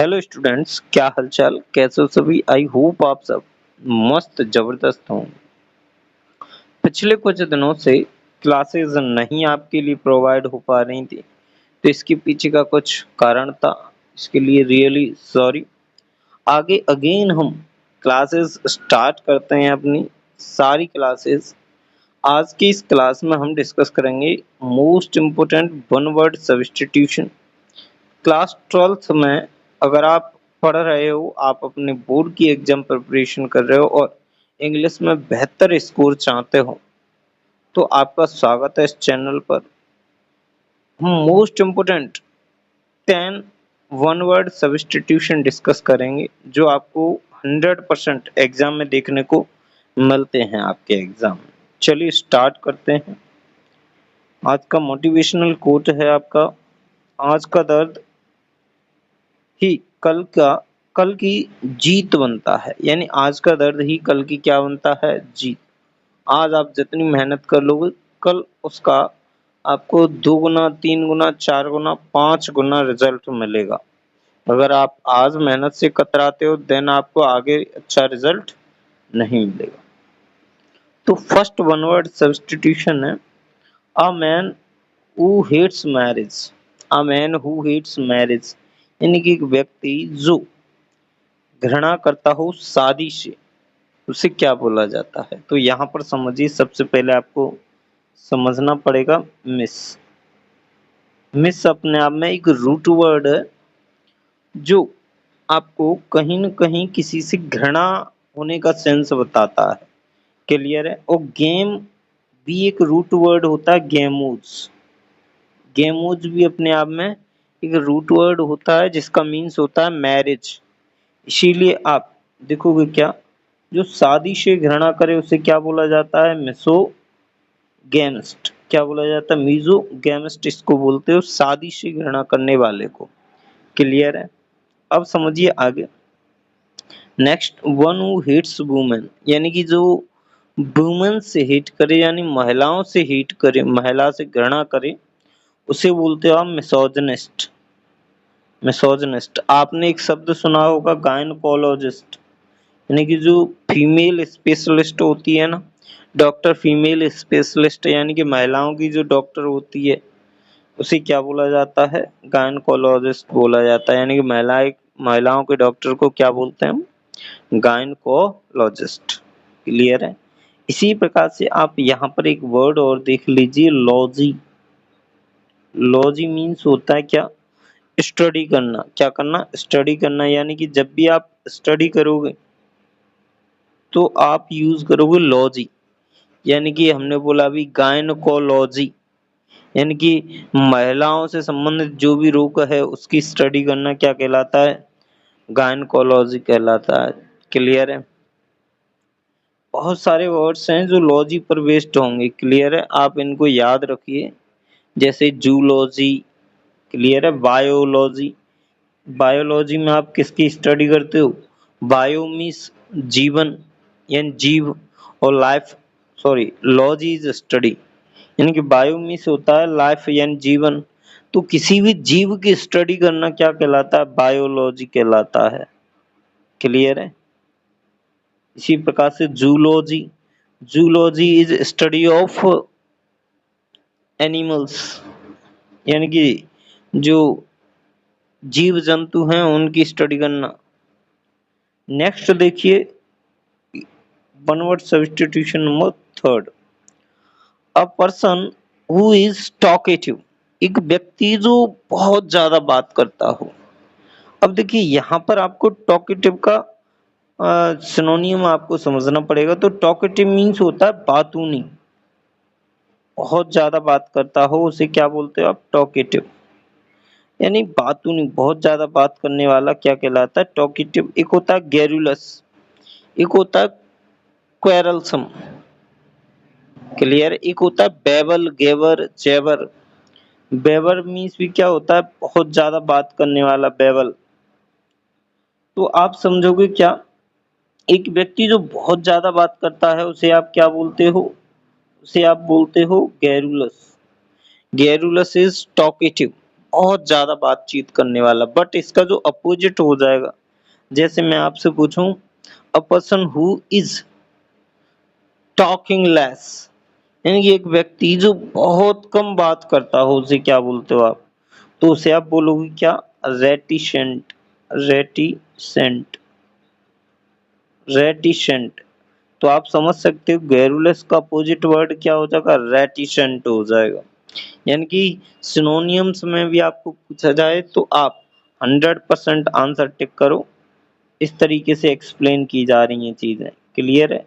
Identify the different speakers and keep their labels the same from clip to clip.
Speaker 1: Hello students, क्या हालचाल, कैसे हो सभी। आई होप आप सब मस्त जबरदस्त हों। पिछले कुछ दिनों से क्लासेस नहीं आपके लिए प्रोवाइड हो पा रही थी, तो इसके पीछे का कुछ कारण था। इसके लिए रियली सॉरी। आगे अगेन हम क्लासेस स्टार्ट करते हैं अपनी सारी क्लासेस। आज की इस क्लास में हम डिस्कस करेंगे most important one word substitution. Class 12th में अगर आप पढ़ रहे हो, आप अपने बोर्ड की एग्जाम प्रिपरेशन कर रहे हो और इंग्लिश में बेहतर स्कोर चाहते हो, तो आपका स्वागत है इस चैनल पर। हम most important 10 one word substitution discuss करेंगे जो आपको 100% एग्जाम में देखने को मिलते हैं आपके एग्जाम में। चलिए स्टार्ट करते हैं। आज का मोटिवेशनल कोट है आपका, आज का दर्द ही कल की जीत बनता है। यानी आज का दर्द ही कल की क्या बनता है, जीत। आज आप जितनी मेहनत कर लोगे, कल उसका आपको 2 गुना, 3 गुना, 4 गुना, 5 गुना रिजल्ट मिलेगा। अगर आप आज मेहनत से कतराते हो, देन आपको आगे अच्छा रिजल्ट नहीं मिलेगा। तो फर्स्ट वन वर्ड सब्स्टिट्यूशन है a man who hates marriage. A man who hates marriage यानी कि एक व्यक्ति जो घृणा करता हो शादी से, उसे क्या बोला जाता है। तो यहाँ पर समझिए, सबसे पहले आपको समझना पड़ेगा मिस। मिस अपने आप में एक रूट वर्ड है जो आपको कहीं न कहीं किसी से घृणा होने का सेंस बताता है। क्लियर है। और गेम भी एक रूट वर्ड होता है, गेमूज। गेमूज भी अपने आप में एक रूट वर्ड होता है जिसका मीन्स होता है मैरिज। इसीलिए आप देखोगे क्या, जो शादी से घृणा करे उसे क्या बोला जाता है, मिसोगैमिस्ट। क्या बोला जाता है, मिसोगैमिस्ट। इसको बोलते हो शादी से घृणा करने वाले को। क्लियर है। अब समझिए आगे। Next, one who hates women यानी कि जो वुमेन से हेट करे, यानी महिलाओं से हेट करे, महिला से घृणा करे, उसे बोलते हो आप मिसोजिनिस्ट। मिसोजिनिस्ट। आपने एक शब्द सुना होगा गायनकोलॉजिस्ट, यानी कि जो फीमेल स्पेशलिस्ट होती है ना, डॉक्टर फीमेल स्पेशलिस्ट, यानी कि महिलाओं की जो डॉक्टर होती है, उसे क्या बोला जाता है, गायनकोलॉजिस्ट बोला जाता है। यानी कि महिलाओं के डॉक्टर को क्या बोलते हैं हम, गायनकोलॉजिस्ट। क्लियर है। इसी प्रकार से आप यहाँ पर एक वर्ड और देख लीजिए, लॉजी। लॉजी मीन्स होता है क्या, स्टडी करना। क्या करना, स्टडी करना। यानी कि जब भी आप स्टडी करोगे तो आप यूज करोगे लॉजी। यानी कि हमने बोला अभी गायनकोलॉजी, यानी कि महिलाओं से संबंधित जो भी रोग है उसकी स्टडी करना क्या कहलाता है, गायनकोलॉजी कहलाता है। क्लियर है। बहुत सारे वर्ड्स हैं जो लॉजी पर बेस्ड होंगे। क्लियर है। आप इनको याद रखिए, जैसे जूलॉजी। क्लियर है। बायोलॉजी। बायोलॉजी में आप किसकी स्टडी करते हो, बायो मीन्स जीवन यानी जीव, और life, sorry, logy is study, यानी कि बायो मीन्स होता है लाइफ यानी जीवन। तो किसी भी जीव की स्टडी करना क्या कहलाता है, बायोलॉजी कहलाता है। क्लियर है। इसी प्रकार से zoology. Zoology is study of animals, यानी कि जो जीव जंतु हैं उनकी स्टडी करना। नेक्स्ट देखिए, one word substitution number third, a person who is talkative. एक व्यक्ति जो बहुत ज्यादा बात करता हो। अब देखिए यहाँ पर आपको टॉकेटिव का सिनोनियम आपको समझना पड़ेगा। तो टॉकेटिव मीन्स होता है बातूनी। बहुत ज्यादा बात करता हो उसे क्या बोलते हो आप, टॉकेटिव। यानी बातूनी, बहुत ज्यादा बात करने वाला क्या कहलाता है, टॉकेटिव। एक होता है गैरुलस, एक होता है क्वेरलसम। क्लियर। एक होता है बेबल, गेवर, जेवर। बेवर मीन्स भी क्या होता है, बहुत ज्यादा बात करने वाला, बेबल। तो आप समझोगे क्या, एक व्यक्ति जो बहुत ज्यादा बात करता है उसे आप क्या बोलते हो, उसे आप बोलते हो गैरुलस। Garrulous is talkative. बहुत ज्यादा बातचीत करने वाला, बट इसका जो अपोजिट हो जाएगा, जैसे मैं आपसे पूछूं अ person who is talking less, यानी कि एक व्यक्ति जो बहुत कम बात करता हो, उसे क्या बोलते हो आप? तो उसे आप बोलोगे क्या? रेटिसेंट। रेटिसेंट। रेटिसेंट। तो आप समझ सकते हो गैरुलस का अपोजिट वर्ड क्या हो जाएगा? रेटिसेंट हो जाएगा। यानी कि सिनोनियम्स में भी आपको पूछा जाए तो आप 100% आंसर टिक करो। इस तरीके से एक्सप्लेन की जा रही हैं चीजें। क्लियर है?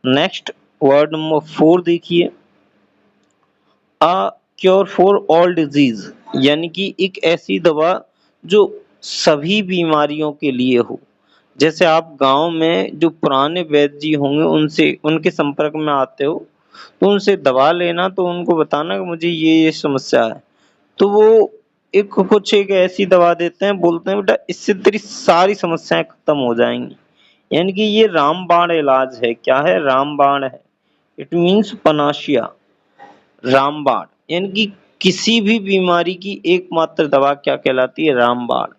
Speaker 1: नेक्स्ट वर्ड नंबर 4 देखिए, a cure for all disease, यानी कि एक ऐसी दवा जो सभी बीमारियों के लिए हो। जैसे आप गांव में जो पुराने वैद्य जी होंगे, उनसे उनके संपर्क में आते हो, तो उनसे दवा लेना, तो उनको बताना कि मुझे ये समस्या है, तो वो एक ऐसी दवा देते हैं, बोलते हैं बेटा इससे तेरी सारी समस्याएं खत्म हो जाएंगी। यानी कि ये रामबाण इलाज है। क्या है? रामबाण है। इट मीन्स पनाशिया, रामबाण। यानी कि किसी भी बीमारी की एकमात्र दवा क्या कहलाती है? रामबाण।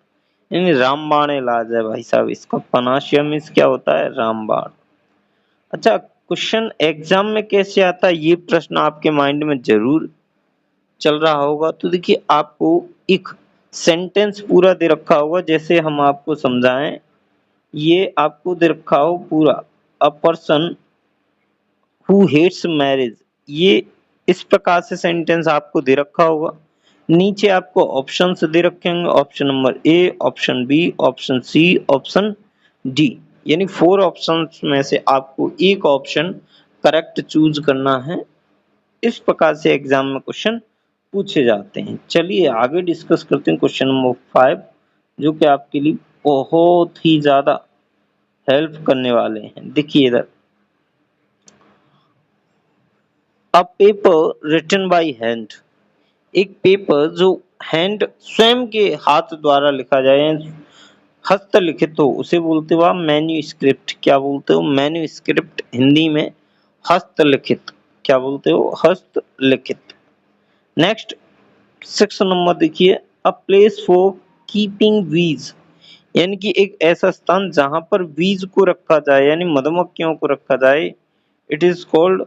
Speaker 1: यानी रामबाण इलाज है भाई साहब इसका। पनाशिया मीन्स क्या होता है? रामबाण। अच्छा, क्वेश्चन एग्जाम में कैसे आता है, ये प्रश्न आपके माइंड में जरूर चल रहा होगा। तो देखिए, आपको एक सेंटेंस पूरा दे रखा होगा, जैसे हम आपको समझाएं। ये आपको दे रखा हो पूरा, a person who hates marriage, ये इस प्रकार से सेंटेंस आपको दे रखा होगा। नीचे आपको ऑप्शंस दे रखे होंगे, option number A, option B, option C, option D. यानी 4 ऑप्शंस में से आपको एक ऑप्शन करेक्ट चूज करना है। इस प्रकार से एग्जाम में क्वेश्चन पूछे जाते हैं। चलिए आगे डिस्कस करते हैं क्वेश्चन नंबर 5, जो कि आपके लिए बहुत ही ज्यादा हेल्प करने वाले हैं। देखिए इधर, a paper written by hand, एक पेपर जो हैंड स्वयं के हाथ द्वारा लिखा जाए, हस्तलिखित हो, उसे बोलते हो आप मैन्युस्क्रिप्ट। क्या बोलते हो? मैन्युस्क्रिप्ट। हिंदी में हस्तलिखित। क्या बोलते हो? हस्तलिखित। नेक्स्ट 6 नंबर देखिए, अ प्लेस फॉर कीपिंग बीज, यानी कि एक ऐसा स्थान जहां पर बीज को रखा जाए, यानी मधुमक्खियों को रखा जाए। It is called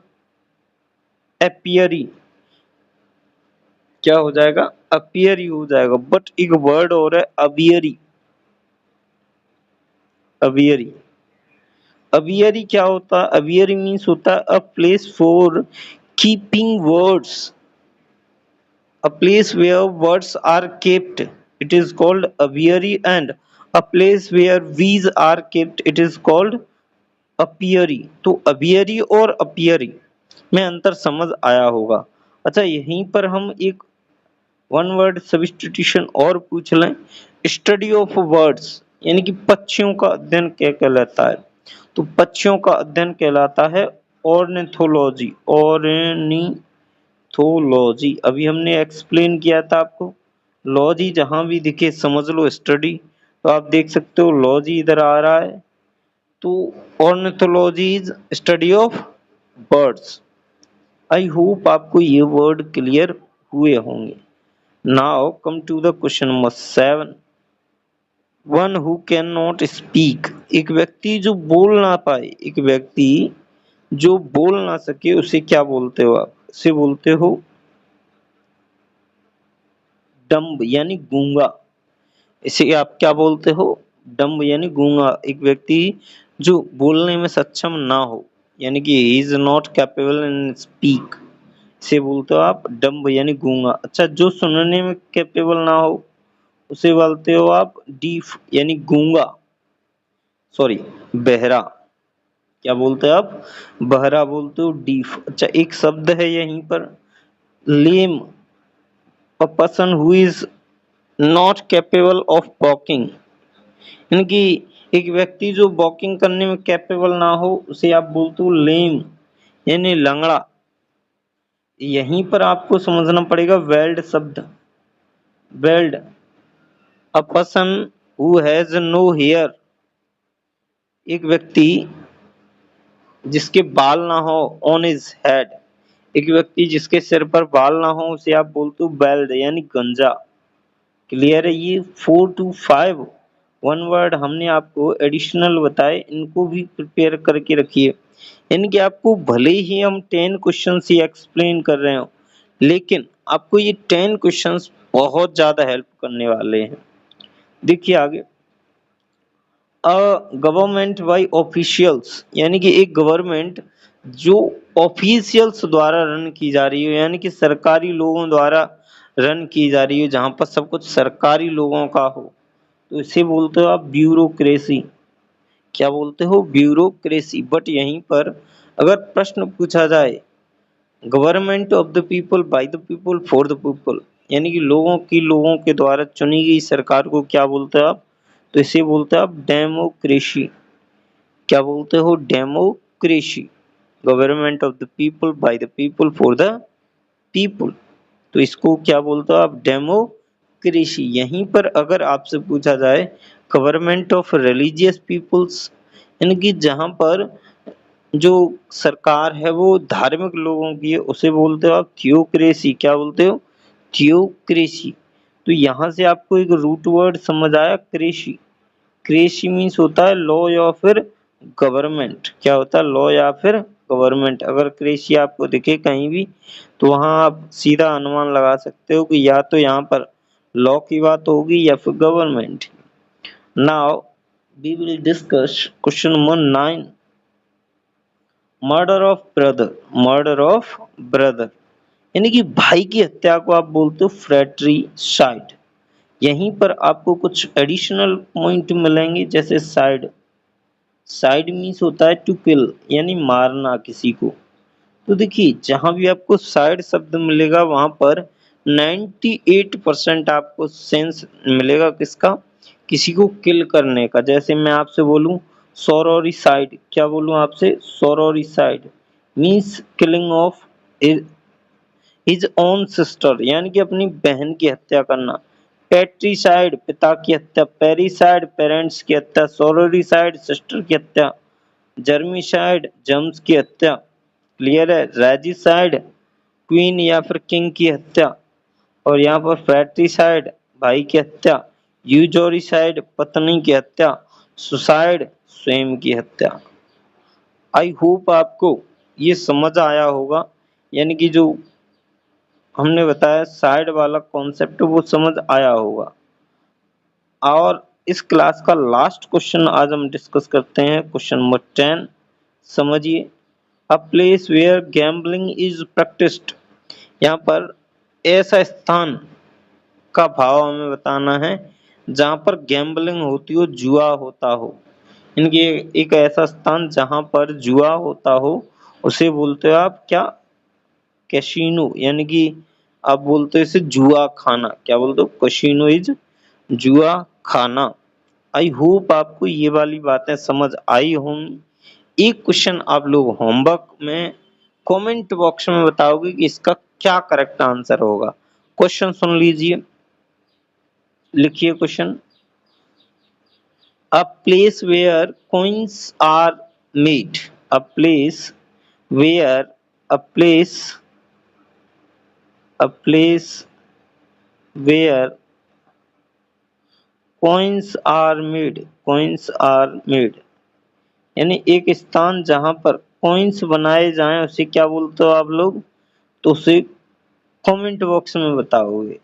Speaker 1: apiary. क्या हो जाएगा? अपियरी हो जाएगा। बट एक वर्ड और है, अबियरी। अबियरी। अबियरी क्या होता है? अबियरी मीन्स होता है a place for keeping words, a place where words are kept, it is called aviary, and a place where bees are kept, it is called apiary। तो aviary और apiary में अंतर समझ आया होगा। अच्छा, यहीं पर हम एक वन वर्ड सब्स्टिट्यूशन और पूछ लें, स्टडी ऑफ बर्ड्स, यानी कि पक्षियों का अध्ययन क्या कहलाता है? तो पक्षियों का अध्ययन कहलाता है ऑर्निथोलॉजी। ऑर्निथोलॉजी अभी हमने एक्सप्लेन किया था आपको। लॉजी जहां भी दिखे समझ लो स्टडी। तो आप देख सकते हो लॉजी इधर आ रहा है। तो ornithology is study of birds. I hope आपको ये वर्ड क्लियर हुए होंगे। Now come to the question number 7, one who can not speak, एक व्यक्ति जो बोल ना पाए, एक व्यक्ति जो बोल ना सके, उसे क्या बोलते हो आप? उसे बोलते हो डम्ब, यानी गूंगा। इसे आप क्या बोलते हो? डम्ब यानी गूंगा। एक व्यक्ति जो बोलने में सक्षम ना हो, यानी कि he is not capable in speak, इसे बोलते हो आप डम्ब यानी गूंगा। अच्छा, जो सुनने में कैपेबल ना हो, उसे बोलते हो आप डीफ, यानी गूंगा, सॉरी बहरा। क्या बोलते हैं आप? बहरा बोलते हो, डीफ। अच्छा, एक शब्द है यहीं पर, lame, a person who is not capable of walking, यानी कि एक व्यक्ति जो वॉकिंग करने में कैपेबल ना हो, उसे आप बोलते हो लेम, यानी लंगड़ा। यहीं पर आपको समझना पड़ेगा वेल्ड शब्द। वेल्ड, a person who has no hair, एक व्यक्ति जिसके बाल ना हो ऑन हिज हेड, एक व्यक्ति जिसके सिर पर बाल ना हो, उसे आप बोलते हो बेल्ड, यानी गंजा। क्लियर है? ये 4 to 5 वन वर्ड हमने आपको एडिशनल बताए, इनको भी प्रिपेयर करके रखिए। इनके आपको भले ही हम 10 क्वेश्चंस ही एक्सप्लेन कर रहे हो, लेकिन आपको ये 10 क्वेश्चंस बहुत ज़्यादा हेल्प करने वाले हैं। देखिए आगे, गवर्नमेंट बाय ऑफिशियल्स, यानी कि एक गवर्नमेंट जो ऑफिशियल्स द्वारा रन की जा रही हो, यानी कि सरकारी लोगों द्वारा रन की जा रही हो, जहाँ पर सब कुछ सरकारी लोगों का हो, तो इसे बोलते हो आप ब्यूरोक्रेसी। क्या बोलते हो? ब्यूरोक्रेसी। बट यहीं पर अगर प्रश्न पूछा जाए, government of the people by the people for the people, यानी कि लोगों के द्वारा चुनी गई सरकार को क्या बोलते हो आप? तो इसे बोलते हो आप डेमोक्रेसी। क्या बोलते हो? Democracy. Government of the people by the people for the people, तो इसको क्या बोलते हो आप? डेमोक्रेसी। यहीं पर अगर आपसे पूछा जाए गवर्नमेंट ऑफ रिलीजियस पीपल्स, यानी कि जहां पर जो सरकार है वो धार्मिक लोगों की है, उसे बोलते हो आप थियोक्रेसी। क्या बोलते हो? थियोक्रेसी। तो यहाँ से आपको एक रूट वर्ड समझ आया, क्रेसी। क्रेसी मीन्स होता है लॉ या फिर गवर्नमेंट। क्या होता है? लॉ या फिर गवर्नमेंट। अगर क्रेसी आपको दिखे कहीं भी, तो वहां आप सीधा अनुमान लगा सकते हो कि या तो यहाँ पर लॉ की बात होगी या फिर government. Now we will discuss question number 9, murder of brother. Murder of brother, यानी कि भाई की हत्या को आप बोलते हो फ्रैट्रिसाइड। यहीं पर आपको कुछ एडिशनल पॉइंट मिलेंगे, जैसे साइड। साइड मीन्स होता है टू किल, यानी मारना किसी को। तो देखिए जहां भी आपको साइड शब्द मिलेगा वहां पर 98% आपको सेंस मिलेगा किसका? किसी को किल करने का। जैसे मैं आपसे बोलूं सोरोरिसाइड, क्या बोलूं आपसे? Sororicide means killing of his own sister, यानी कि अपनी बहन की हत्या करना। पैट्रीसाइड पिता की हत्या, पेरिसाइड पेरेंट्स की हत्या, सोरोरिसाइड सिस्टर की हत्या, जर्मिसाइड जम्स की हत्या। क्लियर है? रेजिसाइड क्वीन या फिर किंग की हत्या, और यहाँ पर फ्रैट्रिसाइड भाई की हत्या, यूजोरिसाइड पत्नी की हत्या, सुसाइड स्वयं की हत्या। आई होप आपको ये समझ आया होगा, यानी कि जो हमने बताया साइड वाला कॉन्सेप्ट वो समझ आया होगा। और इस क्लास का लास्ट क्वेश्चन आज हम डिस्कस करते हैं, क्वेश्चन नंबर 10। समझिए, a place where gambling is practised. यहाँ पर ऐसा स्थान का भाव हमें बताना है जहाँ पर गैम्बलिंग होती हो, जुआ होता हो। इनकी एक ऐसा स्थान जहाँ पर जुआ होता हो, उसे बोलते हो आप क्या? कैसीनो, यानी कि आप बोलते हो इसे जुआ खाना। क्या बोलते हो? कैसीनो इज जुआ खाना। आई होप आपको ये वाली बातें समझ आई होंगी। एक क्वेश्चन आप लोग होमवर्क में कमेंट बॉक्स में बताओगे कि इसका क्या करेक्ट आंसर होगा। क्वेश्चन सुन लीजिए, लिखिए question. A place where coins are made. A place where a place a place where coins are made, यानी एक स्थान जहां पर कॉइन्स बनाए जाएं, उसे क्या बोलते हो आप लोग? तो उसे कमेंट बॉक्स में बताओगे।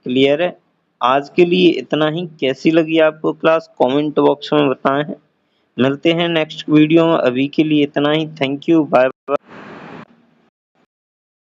Speaker 1: क्लियर है? आज के लिए इतना ही। कैसी लगी आपको क्लास? कमेंट बॉक्स में बताएं। मिलते हैं नेक्स्ट वीडियो में, अभी के लिए इतना ही। Thank you, bye.